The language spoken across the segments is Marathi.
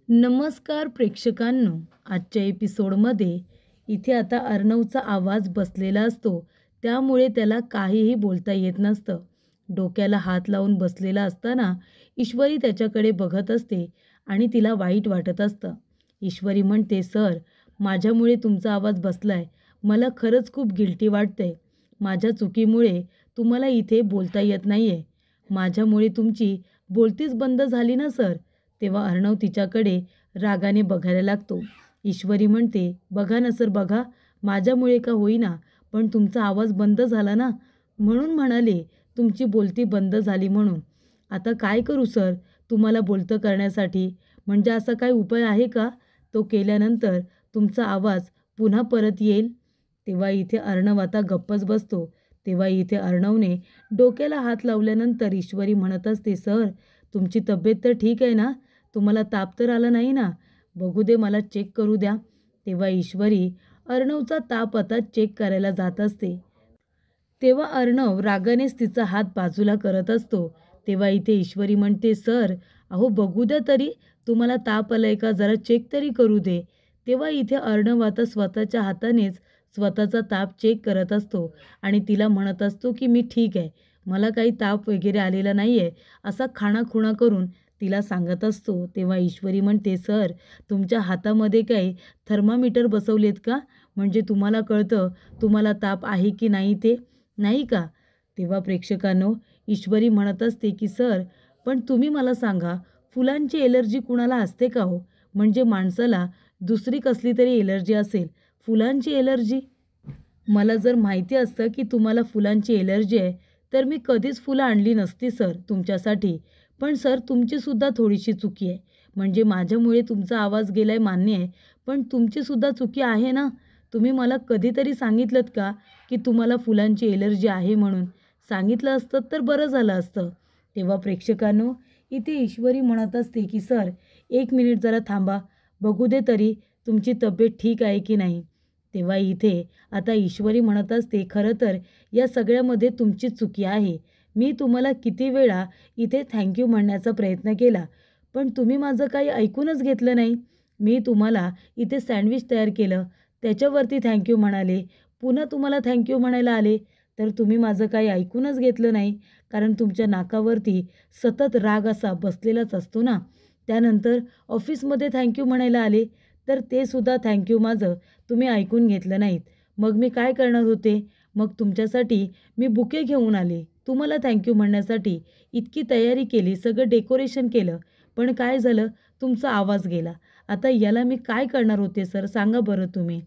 नमस्कार प्रेक्षकांनो, आजच्या एपिसोडमध्ये इथे आता अर्णवचा आवाज बसलेला असतो. त्यामुळे त्याला काहीही बोलता येत नसतं. डोक्याला हात लावून बसलेला असताना ईश्वरी त्याच्याकडे बघत असते आणि तिला वाईट वाटत असतं. ईश्वरी म्हणते, सर, माझ्यामुळे तुमचा आवाज बसलाय. मला खरंच खूप गिल्टी वाटतंय. माझ्या चुकीमुळे तुम्हाला इथे बोलता येत नाहीये. माझ्यामुळे तुमची बोलतीच बंद झाली ना सर. तेव्हा अर्णव तिच्याकडे रागाने बघायला लागतो. ईश्वरी म्हणते, बघा ना सर, बघा, माझ्यामुळे का होईना, पण तुमचा आवाज बंद झाला ना, म्हणून म्हणाले तुमची बोलती बंद झाली म्हणून. आता काय करू सर तुम्हाला बोलतं करण्यासाठी? म्हणजे असा काही उपाय आहे का? तो केल्यानंतर तुमचा आवाज पुन्हा परत येईल. तेव्हा इथे अर्णव आता गप्पच बसतो. तेव्हा इथे अर्णवने डोक्याला हात लावल्यानंतर ईश्वरी म्हणत असते, सर, तुमची तब्येत तर ठीक आहे ना? तुम्हाला ताप तर आला नाही ना? बघू दे, मला चेक करू द्या. तेव्हा ईश्वरी अर्णवचा ताप आता चेक करायला जात असते. तेव्हा अर्णव रागानेच तिचा हात बाजूला करत असतो. तेव्हा इथे ईश्वरी म्हणते, सर, अहो बघू द्या तरी, तुम्हाला ताप आलाय का, जरा चेक तरी करू दे. तेव्हा इथे अर्णव आता स्वतःच्या हातानेच स्वतःचा ताप चेक करत असतो आणि तिला म्हणत असतो की मी ठीक आहे, मला काही ताप वगैरे आलेला नाही आहे, असा खाणाखुणा करून तिला सांगत असतो. तेव्हा ईश्वरी म्हणते, सर, तुमच्या हातामध्ये काही थर्मामीटर बसवलेत का? म्हणजे तुम्हाला कळतं तुम्हाला ताप आहे की नाही ते, नाही का? तेव्हा प्रेक्षकांनो, ईश्वरी म्हणत असते की सर, पण तुम्ही मला सांगा, फुलांची एलर्जी कुणाला असते का हो? म्हणजे माणसाला दुसरी कसली तरी एलर्जी असेल, फुलांची एलर्जी? मला जर माहिती असतं की तुम्हाला फुलांची एलर्जी आहे, तर मी कधीच फुलं आणली नसती सर तुमच्यासाठी. पण सर, तुमचीसुद्धा थोडीशी चुकी आहे. म्हणजे माझ्यामुळे तुमचा आवाज गेलाय मान्य आहे, पण तुमचीसुद्धा चुकी आहे ना? तुम्ही मला कधीतरी सांगितलंत का की तुम्हाला फुलांची एलर्जी आहे म्हणून? सांगितलं असतं तर बरं झालं असतं. तेव्हा प्रेक्षकांनो, इथे ईश्वरी म्हणत असते की सर, 1 मिनिट जरा थांबा, बघू दे तरी तुमची तब्येत ठीक आहे की नाही. तेव्हा इथे आता ईश्वरी म्हणत असते, खरं तर या सगळ्यामध्ये तुमचीच चुकी आहे. मी तुम्हाला किती वेळा इथे थँक्यू म्हणण्याचा प्रयत्न केला, पण तुम्ही माझं काही ऐकूनच घेतलं नाही. मी तुम्हाला इथे सँडविच तयार केलं, त्याच्यावरती थँक्यू म्हणाले. पुन्हा तुम्हाला थँक्यू म्हणायला आले, तर तुम्ही माझं काही ऐकूनच घेतलं नाही. कारण तुमच्या नाकावरती सतत राग असा बसलेलाच असतो ना. त्यानंतर ऑफिसमध्ये थँक्यू म्हणायला आले, तर ते सुद्धा थँक्यू माझं तुम्ही ऐकून घेतलं नाहीत. मग मी काय करणार होते? मग तुमच्यासाठी मी बुके घेऊन आले. तुम्हाला थँक्यू म्हणण्यासाठी इतकी तयारी केली, सगळं डेकोरेशन केलं. पण काय झालं? तुमचा आवाज गेला. आता याला मी काय करणार होते सर, सांगा बरं तुम्ही.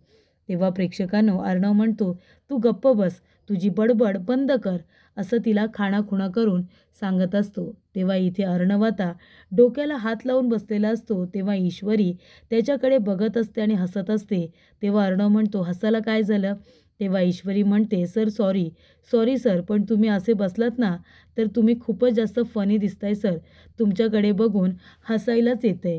तेव्हा प्रेक्षकांनो, अर्णव म्हणतो, तू गप्प बस, तुझी बडबड बंद कर, असं तिला खाणाखुणा करून सांगत असतो. तेव्हा इथे अर्णव आता डोक्याला हात लावून बसलेला असतो. तेव्हा ईश्वरी त्याच्याकडे बघत असते आणि हसत असते. तेव्हा अर्णव म्हणतो, हसायला काय झालं? तेव्हा ईश्वरी म्हणते, सर, सॉरी सॉरी सर, पण तुम्ही असे बसलात ना, तर तुम्ही खूपच जास्त फनी दिसताय सर. तुमच्याकडे बघून हसायलाच येतंय.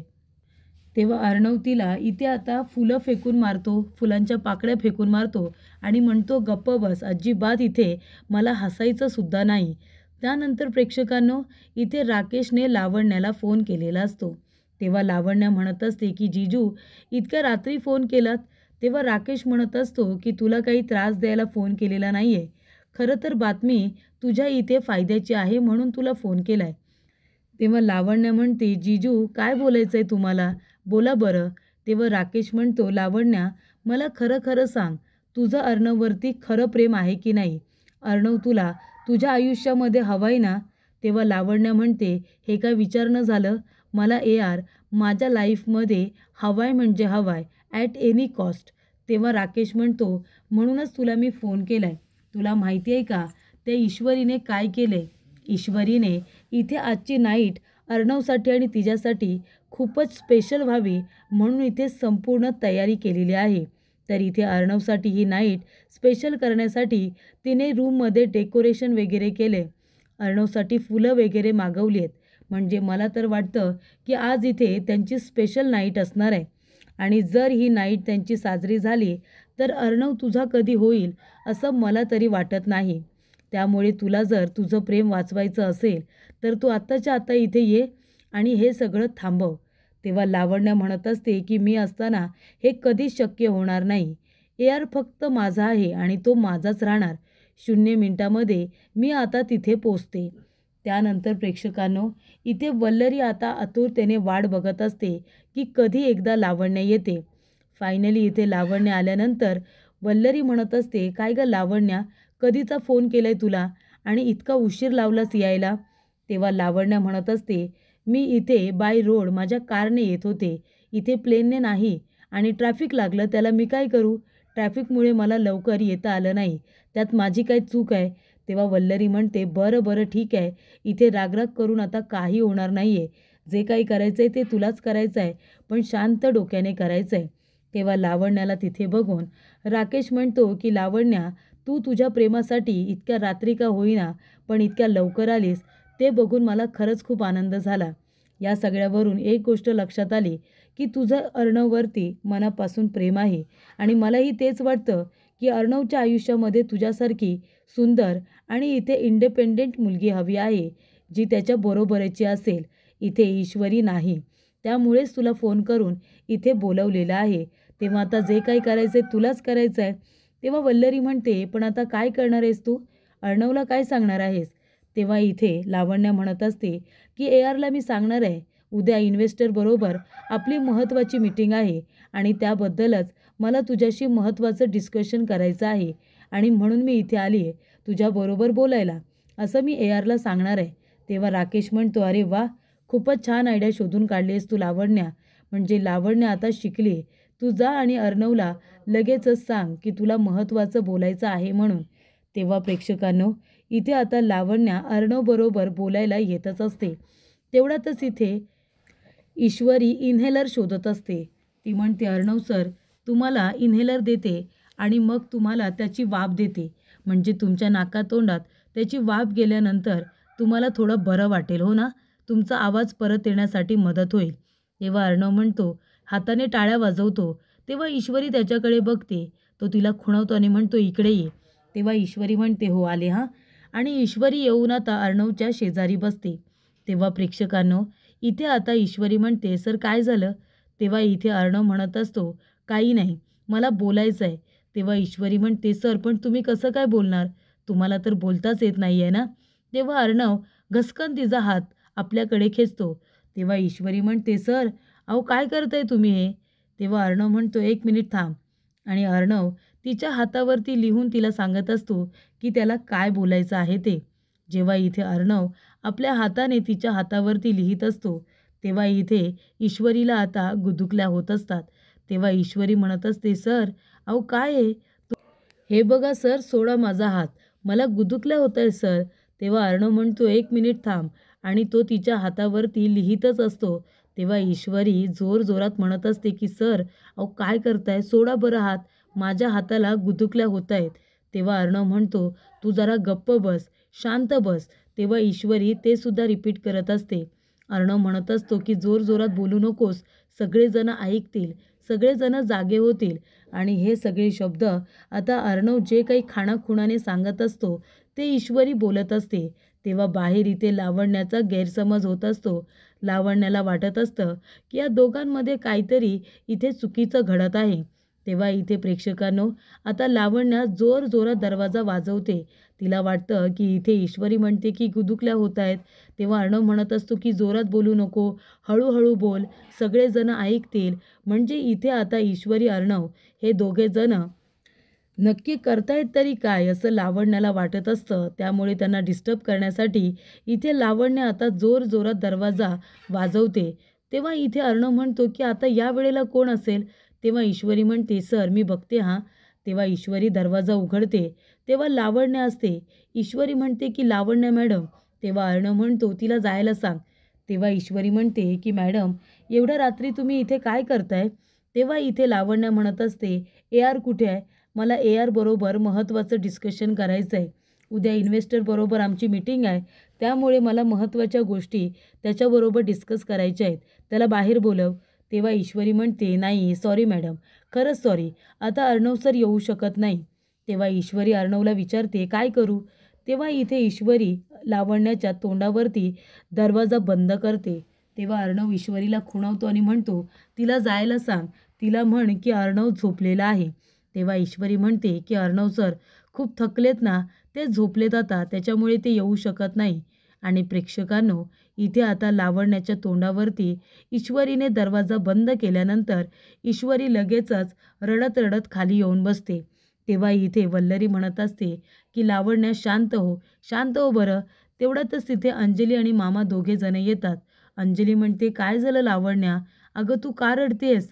तेव्हा अर्णव तिला इथे आता फुलं फेकून मारतो, फुलांच्या पाकळ्या फेकून मारतो आणि म्हणतो, गप्प बस, अजिबात इथे मला हसायचं सुद्धा नाही. त्यानंतर प्रेक्षकांनो, इथे राकेशने लावण्याला फोन केलेला असतो. तेव्हा लावण्या म्हणत असते की जीजू, इतक्या रात्री फोन केलात? तेव्हा राकेश म्हणत असतो की तुला काही त्रास द्यायला फोन केलेला नाही आहे. खरं तर बातमी तुझ्या इथे फायद्याची आहे म्हणून तुला फोन केला आहे. तेव्हा लावण्या म्हणते, जीजू, काय बोलायचं आहे तुम्हाला? बोला बरं. तेव्हा राकेश म्हणतो, लावण्या, मला खरं खरं सांग, तुझं अर्णववरती खरं प्रेम आहे की नाही? अर्णव तुला तुझ्या आयुष्यामध्ये हवाय ना? तेव्हा लावण्या म्हणते, हे काय विचारणं झालं? मला माझ्या लाईफमध्ये हवाय म्हणजे हवाय, ॲट एनी कॉस्ट. तेव्हा राकेश म्हणतो, म्हणूनच तुला मी फोन केलाय. तुला माहिती आहे का त्या ईश्वरीने काय केलंय? ईश्वरीने इथे आजची नाईट अर्णवसाठी आणि तिच्यासाठी खूपच स्पेशल व्हावी म्हणून इथे संपूर्ण तयारी केलेली आहे. तर इथे अर्णवसाठी ही नाईट स्पेशल करण्यासाठी तिने रूममध्ये डेकोरेशन वगैरे केले. अर्णवसाठी फुलं वगैरे मागवली आहेत. म्हणजे मला तर वाटतं की आज इथे त्यांची स्पेशल नाईट असणार आहे. आणि जर ही नाईट त्यांची साजरी झाली तर अर्णव तुझा कधी होईल असं मला तरी वाटत नाही. त्यामुळे तुला जर तुझं प्रेम वाचवायचं असेल तर तू आत्ताच्या आत्ता इथे ये आणि हे सगळं थांबव. तेव्हा लावण्या म्हणत असते की मी असताना हे कधीच शक्य होणार नाही. AR फक्त माझा आहे आणि तो माझाच राहणार. 0 मिनिटामध्ये मी आता तिथे पोचते. त्यानंतर प्रेक्षकांनो, इथे वल्लरी आता आतुरतेने वाट बघत असते की कधी एकदा लावण्य येते. फायनली इथे लावण्य आल्यानंतर वल्लरी म्हणत असते, काय गं लावण्या, कधीचा फोन केलाय तुला आणि इतका उशीर लावलास यायला? तेव्हा लावण्या म्हणत असते, मी इथे बाय रोड माझ्या कारने येत होते. इथे प्लेनने नाही आणि ट्रॅफिक लागलं, त्याला मी काय करू? ट्रॅफिकमुळे मला लवकर येता आलं नाही. त्यात माझी काय चूक आहे? तेव्हा वल्लरी म्हणते, बरं बरं ठीक आहे. इथे रागराग करून आता काही होणार नाही आहे. जे काही करायचं आहे ते तुलाच करायचं आहे, पण शांत डोक्याने करायचं आहे. तेव्हा लावण्याला तिथे बघून राकेश म्हणतो की लावण्या, तू तुझ्या प्रेमासाठी इतक्या रात्री का होईना पण इतक्या लवकर आलीस, ते बघून मला खरंच खूप आनंद झाला. या सगळ्यावरून एक गोष्ट लक्षात आली की तुझं अर्णववरती मनापासून प्रेम आहे आणि मलाही तेच वाटतं की अर्णवच्या आयुष्यामध्ये तुझ्यासारखी सुंदर आणि इथे इंडिपेंडेंट मुलगी हवी आहे, जी त्याच्या बरोबरीची असेल. इथे ईश्वरी नाही. त्यामुळेच तुला फोन करून इथे बोलवलेलं आहे. तेव्हा आता जे काही करायचं आहे तुलाच करायचं आहे. तेव्हा वल्लरी म्हणते, पण आता काय करणार आहेस तू? अर्णवला काय सांगणार आहेस? तेव्हा इथे लावण्या म्हणत असते की ARला मी सांगणार आहे. उद्या इन्व्हेस्टरबरोबर आपली महत्त्वाची मीटिंग आहे आणि त्याबद्दलच मला तुझ्याशी महत्त्वाचं डिस्कशन करायचं आहे आणि म्हणून मी इथे आली आहे तुझ्याबरोबर बोलायला, असं मी ARला सांगणार आहे. तेव्हा राकेश म्हणतो, अरे वा, खूपच छान आयडिया शोधून काढली आहेस तू लावण्या. म्हणजे लावण्या आता शिकली. तू जा आणि अर्णवला लगेचच सांग की तुला महत्त्वाचं बोलायचं आहे म्हणून. तेव्हा प्रेक्षकांनो, इथे आता लावण्या अर्णवबरोबर बोलायला येतच असते. तेवढ्यातच इथे ईश्वरी इन्हेलर शोधत असते. ती म्हणते, अर्णव सर, तुम्हाला इन्हेलर देते आणि मग तुम्हाला त्याची वाफ देते. म्हणजे तुमच्या नाकातोंडात त्याची वाफ गेल्यानंतर तुम्हाला थोडं बरं वाटेल, हो ना? तुमचा आवाज परत येण्यासाठी मदत होईल. तेव्हा अर्णव म्हणतो, हाताने टाळ्या वाजवतो. तेव्हा ईश्वरी त्याच्याकडे बघते. तो तिला खुणवतो आणि म्हणतो, इकडे ये. तेव्हा ईश्वरी म्हणते, हो आले हां. आणि ईश्वरी येऊन आता अर्णवच्या शेजारी बसते. तेव्हा प्रेक्षकांनो, इथे आता ईश्वरी म्हणते, सर काय झालं? तेव्हा इथे अर्णव म्हणत असतो, काही नाही, मला बोलायचं आहे. तेव्हा ईश्वरी म्हणते, सर पण तुम्ही कसं काय बोलणार? तुम्हाला तर बोलताच येत नाही आहे ना? तेव्हा अर्णव घसकन तिचा हात आपल्याकडे खेचतो. तेव्हा ईश्वरी म्हणते, सर अहो काय करताय तुम्ही हे? तेव्हा अर्णव म्हणतो, एक मिनिट थांब. आणि अर्णव तिच्या हातावरती लिहून तिला सांगत असतो की त्याला काय बोलायचं आहे ते. जेव्हा इथे अर्णव आपल्या हाताने तिच्या हातावरती लिहित असतो, तेव्हा इथे ईश्वरीला आता गुदुकल्या होत असतात. तेव्हा ईश्वरी म्हणत असते, सर अहो काय आहे? हे बघा सर, सोडा माझा हात, मला गुदुकल्या होत आहे सर. तेव्हा अर्णव म्हणतो, एक मिनिट थांब. आणि तो तिच्या हातावरती लिहितच असतो. तेव्हा ईश्वरी जोरजोरात म्हणत असते की सर अहो काय करताय? सोडा बरं हात, माझ्या हाताला गुदुकल्या होत आहेत. तेव्हा अर्णव म्हणतो, तू जरा गप्प बस, शांत बस. तेव्हा ईश्वरी ते सुद्धा रिपीट करत असते. अर्णव म्हणत असतो की जोरजोरात बोलू नकोस, सगळेजण ऐकतील, सगळेजण जागे होतील. आणि हे सगळे शब्द आता अर्णव जे काही खाणाखुणाने सांगत असतो ते ईश्वरी बोलत असते. तेव्हा बाहेर इथे लावण्याचा गैरसमज होत असतो. लावण्याला वाटत असतं की या दोघांमध्ये काहीतरी इथे चुकीचं घडत आहे. तेव्हा इथे प्रेक्षकांनो, आता लावण्या जोरजोरात दरवाजा वाजवते. तिला वाटतं की इथे ईश्वरी म्हणते की गुदुकल्या होत आहेत. तेव्हा अर्णव म्हणत असतो की जोरात बोलू नको, हळूहळू बोल, सगळेजण ऐकतील. म्हणजे इथे आता ईश्वरी अर्णव हे दोघेजण नक्की करतायत तरी काय, असं लावण्याला वाटत असतं. त्यामुळे त्यांना डिस्टर्ब करण्यासाठी इथे लावण्य आता जोरजोरात दरवाजा वाजवते. तेव्हा इथे अर्णव म्हणतो की आता या वेळेला कोण असेल? तेव्हा ईश्वरी म्हणते, सर मी बघते हां. तेव्हा ईश्वरी दरवाजा उघडते. तेव्हा लावण्य असते. ईश्वरी म्हणते की लावण्य मॅडम. तेव्हा अर्णव म्हणतो, तिला जायला सांग. तेव्हा ईश्वरी म्हणते की मॅडम, एवढ्या रात्री तुम्ही इथे काय करताय? तेव्हा इथे लावण्य म्हणत असते, AR कुठे आहे? मला AR बरोबर महत्त्वाचं डिस्कशन करायचं आहे. उद्या इन्व्हेस्टर बरोबर आमची मीटिंग आहे. त्यामुळे मला महत्त्वाच्या गोष्टी त्याच्याबरोबर डिस्कस करायच्या आहेत. त्याला बाहेर बोलव. तेव्हा ईश्वरी म्हणते, नाही सॉरी मॅडम, खरंच सॉरी. आता अर्णव सर येऊ शकत नाही. तेव्हा ईश्वरी अर्णवला विचारते, काय करू? तेव्हा इथे ईश्वरी लावण्याच्या तोंडावरती दरवाजा बंद करते. तेव्हा अर्णव ईश्वरीला खुणावतो आणि म्हणतो, तिला जायला सांग, तिला म्हण की अर्णव झोपलेला आहे. तेव्हा ईश्वरी म्हणते की अर्णव सर खूप थकलेत ना, ते झोपलेत आता, त्याच्यामुळे ते येऊ शकत नाही. आणि प्रेक्षकांनो, इथे आता लावण्याच्या तोंडावरती ईश्वरीने दरवाजा बंद केल्यानंतर ईश्वरी लगेचच रडत रडत खाली येऊन बसते. तेव्हा इथे वल्लरी म्हणत असते की लावण्या शांत हो, शांत हो बरं. तेवढ्यातच तिथे अंजली आणि मामा दोघे जण येतात. अंजली म्हणते, काय झालं लावण्या, अगं तू का रडतेस?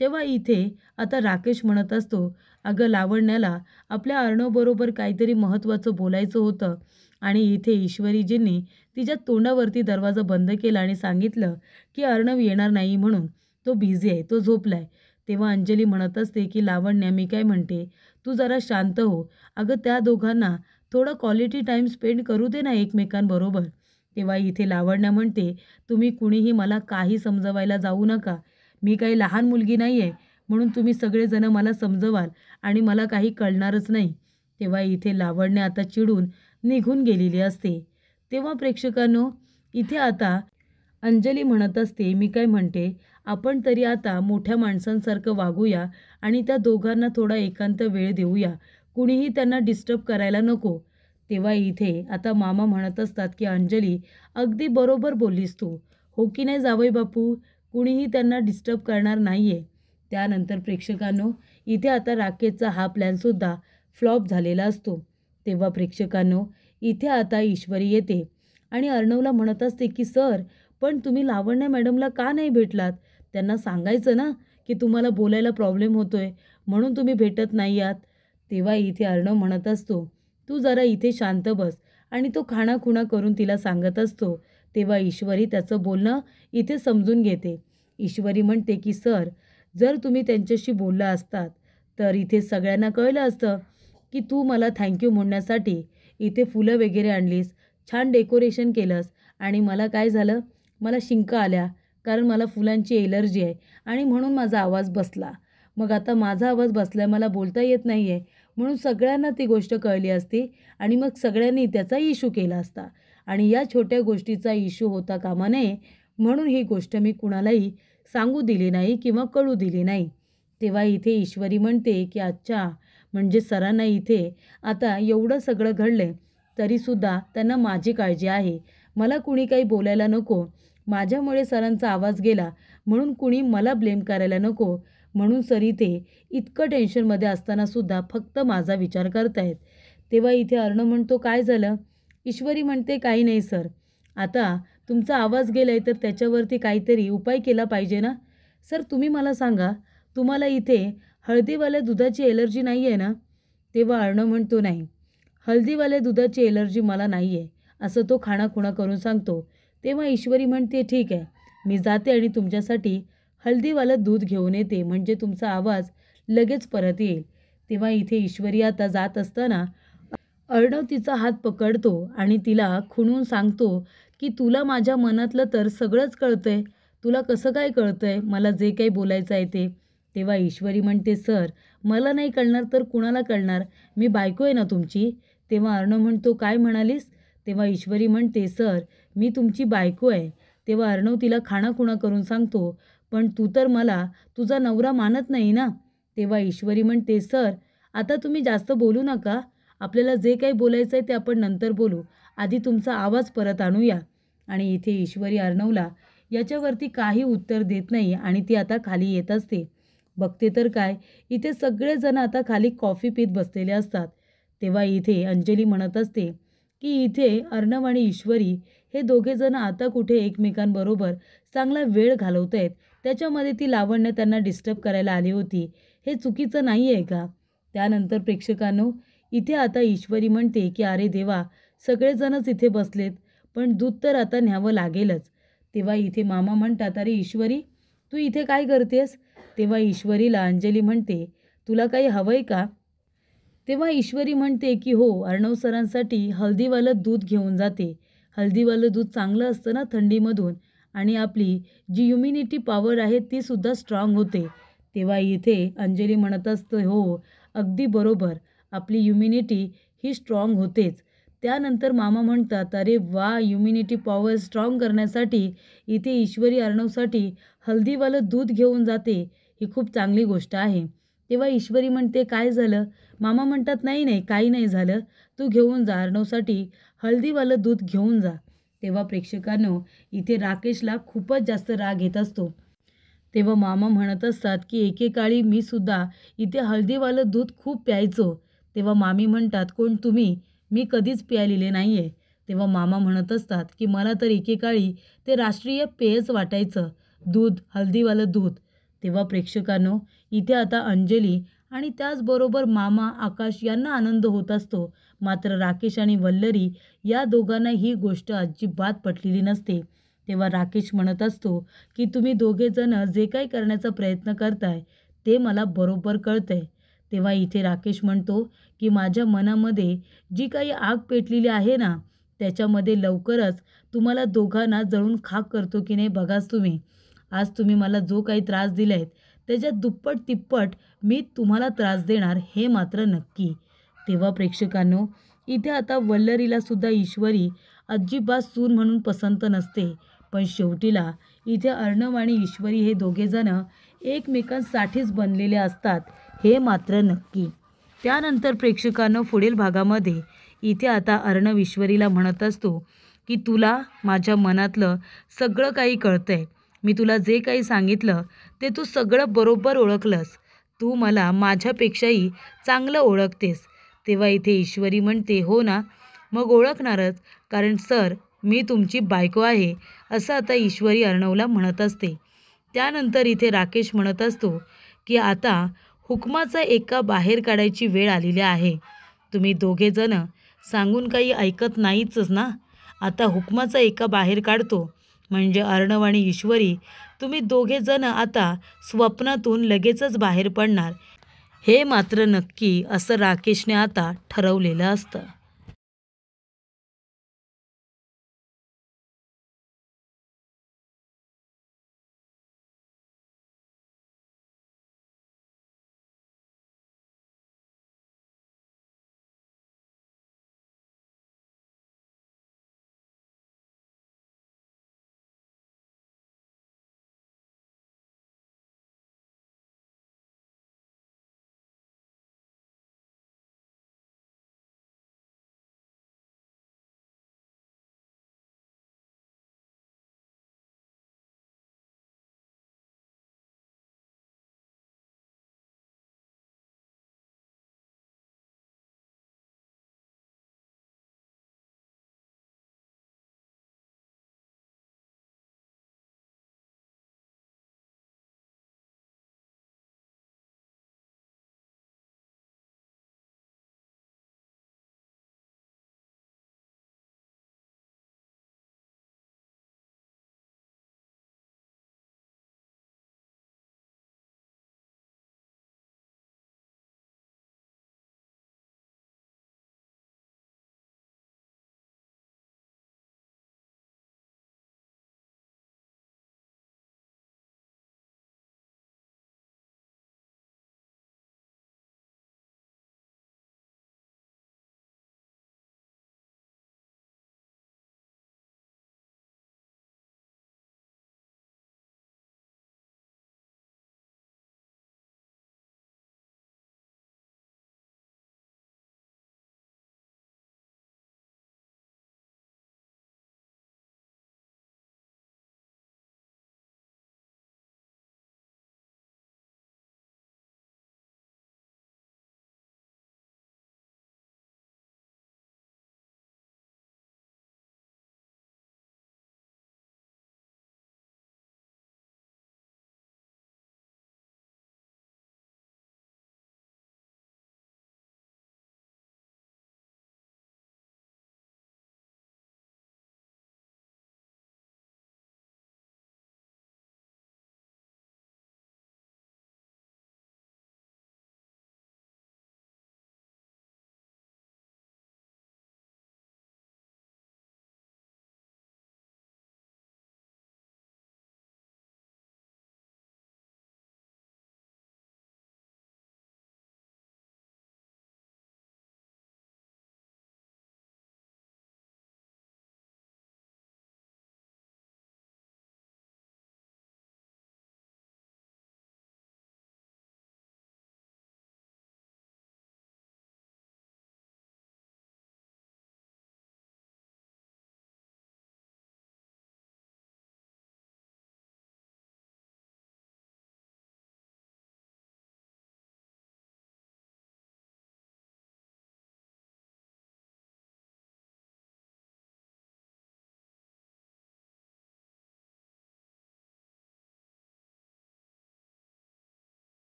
तेव्हा इथे आता राकेश म्हणत असतो, अगं लावण्याला आपल्या अर्णवबरोबर काहीतरी महत्त्वाचं बोलायचं होतं आणि इथे ईश्वरीजींनी तिच्या तोंडावरती दरवाजा बंद केला आणि सांगितलं की अर्णव येणार नाही म्हणून, तो बिझी आहे, तो झोपलाय. तेव्हा अंजली म्हणत असते की लावण्या, मी काय म्हणते, तू जरा शांत हो. अगं त्या दोघांना थोडा क्वालिटी टाईम स्पेंड करू दे ना एकमेकांबरोबर. तेव्हा इथे लावण्या म्हणते, तुम्ही कुणीही मला काही समजवायला जाऊ नका. मी काही लहान मुलगी नाही आहे, म्हणून तुम्ही सगळेजण मला समजवाल आणि मला काही कळणारच नाही. तेव्हा इथे लावण्य आता चिडून निघून गेलेली असते. तेव्हा प्रेक्षकांनो, इथे आता अंजली म्हणत असते, मी काय म्हणते, आपण तरी आता मोठ्या माणसांसारखं वागूया आणि त्या दोघांना थोडा एकांत वेळ देऊया. कुणीही त्यांना डिस्टर्ब करायला नको. तेव्हा इथे आता मामा म्हणत असतात की अंजली, अगदी बरोबर बोललीस तू. हो की नाही जावई बापू? कुणीही त्यांना डिस्टर्ब करणार नाही आहे. त्यानंतर प्रेक्षकांनो, इथे आता राकेशचा हा प्लॅनसुद्धा फ्लॉप झालेला असतो. तेव्हा प्रेक्षकांनो, इथे आता ईश्वरी येते आणि अर्णवला म्हणत असते की सर, पण तुम्ही लावण्या मॅडमला का नाही भेटलात? त्यांना सांगायचं ना की तुम्हाला बोलायला प्रॉब्लेम होतोय, म्हणून तुम्ही भेटत नाही आहात. तेव्हा इथे अर्णव म्हणत असतो, तू जरा इथे शांत बस, आणि तो खाणाखुणा करून तिला सांगत असतो. तेव्हा ईश्वरी त्याचं बोलणं इथे समजून घेते. ईश्वरी म्हणते की सर, जर तुम्ही त्यांच्याशी बोलला असतात तर इथे सगळ्यांना कळलं असतं की तू मला थँक्यू म्हणण्यासाठी इथे फुलं वगैरे आणलीस, छान डेकोरेशन केलंस आणि मला काय झालं, मला शिंका आल्या, कारण मला फुलांची एलर्जी आहे आणि म्हणून माझा आवाज बसला. मग आता माझा आवाज बसला, मला बोलता येत नाही आहे, म्हणून सगळ्यांना ती गोष्ट कळली असती आणि मग सगळ्यांनी त्याचा इश्यू केला असता आणि या छोट्या गोष्टीचा इश्यू होता कामा नये, म्हणून ही गोष्ट मी कुणालाही सांगू दिली नाही किंवा कळू दिली नाही. तेव्हा इथे ईश्वरी म्हणते की अच्छा, म्हणजे सरांना इथे आता एवढं सगळं घडलं तरीसुद्धा त्यांना माझी काळजी आहे. मला कुणी काही बोलायला नको, माझ्यामुळे सरांचा आवाज गेला म्हणून कुणी मला ब्लेम करायला नको, म्हणून सर इथे इतकं टेन्शनमध्ये असतानासुद्धा फक्त माझा विचार करतायत. तेव्हा इथे अर्णव म्हणतो, काय झालं? ईश्वरी म्हणते, काही नाही सर, आता तुमचा आवाज गेलाय तर त्याच्यावरती काहीतरी उपाय केला पाहिजे ना. सर तुम्ही मला सांगा, तुम्हाला इथे हळदीवाल्या दुधाची एलर्जी नाही आहे ना? तेव्हा अर्णव म्हणतो, नाही, हळदीवाल्या दुधाची एलर्जी मला नाही आहे, असं तो खाणाखुणा करून सांगतो. तेव्हा ईश्वरी म्हणते, ठीक आहे, मी जाते आणि तुमच्यासाठी हळदीवालं दूध घेऊन येते, म्हणजे तुमचा आवाज लगेच परत येईल. तेव्हा इथे ईश्वरी आता जात असताना अर्णव तिचा हात पकडतो आणि तिला खुणून सांगतो की तुला माझ्या मनातलं तर सगळंच कळतंय, तुला कसं काय कळतंय मला जे काही बोलायचं आहे ते. तेव्हा ईश्वरी म्हणते, सर मला नाही कळणार तर कुणाला कळणार, मी बायको आहे ना तुमची. तेव्हा अर्णव म्हणतो, काय म्हणालीस? तेव्हा ईश्वरी म्हणते, सर मी तुमची बायको आहे. तेव्हा अर्णव तिला खाणाखुणा करून सांगतो, पण तू तर मला तुझा नवरा मानत नाही ना. तेव्हा ईश्वरी म्हणते, सर आता तुम्ही जास्त बोलू नका, आपल्याला जे काही बोलायचं आहे ते आपण नंतर बोलू, आधी तुमचा आवाज परत आणूया. आणि इथे ईश्वरी अर्णवला याच्यावरती काही उत्तर देत नाही आणि ती आता खाली येत असते. बघते तर काय, इथे सगळेजण आता खाली कॉफी पीत बसलेले असतात. तेव्हा इथे अंजली म्हणत असते की इथे अर्णव आणि ईश्वरी हे दोघेजण आता कुठे एकमेकांबरोबर चांगला वेळ घालवत आहेत, त्याच्यामध्ये ती लावण्य त्यांना डिस्टर्ब करायला आली होती, हे चुकीचं नाही आहे का? त्यानंतर प्रेक्षकांनो, इथे आता ईश्वरी म्हणते की अरे देवा, सगळेजणच इथे बसलेत, पण दूध तर आता न्यावं लागेलच. तेव्हा इथे मामा म्हणतात, अरे ईश्वरी, तू इथे काय करतेस? तेव्हा ईश्वरीला अंजली म्हणते, तुला काही हवं आहे का? तेव्हा ईश्वरी म्हणते की हो, अर्णव सरांसाठी हळदीवालं दूध घेऊन जाते. हळदीवालं दूध चांगलं असतं ना थंडीमधून, आणि आपली जी इम्युनिटी पॉवर आहे ती सुद्धा स्ट्रॉंग होते. तेव्हा इथे अंजली म्हणत असते, हो अगदी बरोबर, आपली इम्युनिटी ही स्ट्रॉंग होतेच. त्यानंतर मामा म्हणतात, अरे वा, इम्युनिटी पॉवर स्ट्रॉंग करण्यासाठी इथे ईश्वरी अर्णवसाठी हळदीवालं दूध घेऊन जाते, ही खूप चांगली गोष्ट आहे. तेव्हा ईश्वरी म्हणते, काय झालं? मामा म्हणतात, नाही नाही, काही नाही झालं, तू घेऊन जा अर्णवसाठी हळदीवालं दूध घेऊन जा. तेव्हा प्रेक्षकांनो, इथे राकेशला खूपच जास्त राग येत असतो. तेव्हा मामा म्हणत असतात की एकेकाळी मी सुद्धा इथे हळदीवालं दूध खूप प्यायचो. तेव्हा मामी म्हणतात, कोण तुम्ही? मी कधीच प्यायलेले नाही आहे. तेव्हा मामा म्हणत असतात की मला तर एकेकाळी ते राष्ट्रीय पेयच वाटायचं, दूध, हळदीवालं दूध. तेव्हा प्रेक्षकांनो, इथे आता अंजली आणि त्याचबरोबर मामा आकाश यांना आनंद होत असतो. मात्र राकेश आणि वल्लरी या दोघांना ही गोष्ट अजिबात पटलेली नसते. तेव्हा राकेश म्हणत असतो की तुम्ही दोघेजण जे काही करण्याचा प्रयत्न करताय ते मला बरोबर कळतंय. तेव्हा इथे राकेश म्हणतो की माझ्या मनामध्ये जी काही आग पेटलेली आहे ना, त्याच्यामध्ये लवकरच तुम्हाला दोघांना जळून खाक करतो की नाही बघाच तुम्ही. आज तुम्ही मला जो काही त्रास दिला आहे त्याच्यात दुप्पट तिप्पट मी तुम्हाला त्रास देणार, हे मात्र नक्की. तेव्हा प्रेक्षकांनो, इथे आता वल्लरीला सुद्धा ईश्वरी अजिबात सून म्हणून पसंत नसते. पण शेवटीला इथे अर्णव आणि ईश्वरी हे दोघेजण एकमेकांसाठीच बनलेले असतात, हे मात्र नक्की. त्यानंतर प्रेक्षकांनो, पुढील भागामध्ये इथे आता अर्णव ईश्वरीला म्हणत असतो की तुला माझ्या मनातलं सगळं काही कळतंय. मी तुला जे काही सांगितलं ते तू सगळं बरोबर ओळखलंस. तू मला माझ्यापेक्षाही चांगलं ओळखतेस. तेव्हा इथे ईश्वरी म्हणते, हो ना, मग ओळखणारच, कारण सर मी तुमची बायको आहे, असं आता ईश्वरी अर्णवला म्हणत असते. त्यानंतर इथे राकेश म्हणत असतो की आता हुकमाचा एका बाहेर काढायची वेळ आलेली आहे. तुम्ही दोघेजण सांगून काही ऐकत नाहीच ना. आता हुकमाचा एका बाहेर काढतो, म्हणजे अर्णव आणि ईश्वरी तुम्ही दोघेजण आता स्वप्नातून लगेचच बाहेर पडणार, हे मात्र नक्की, असं राकेशने आता ठरवलेलं असतं.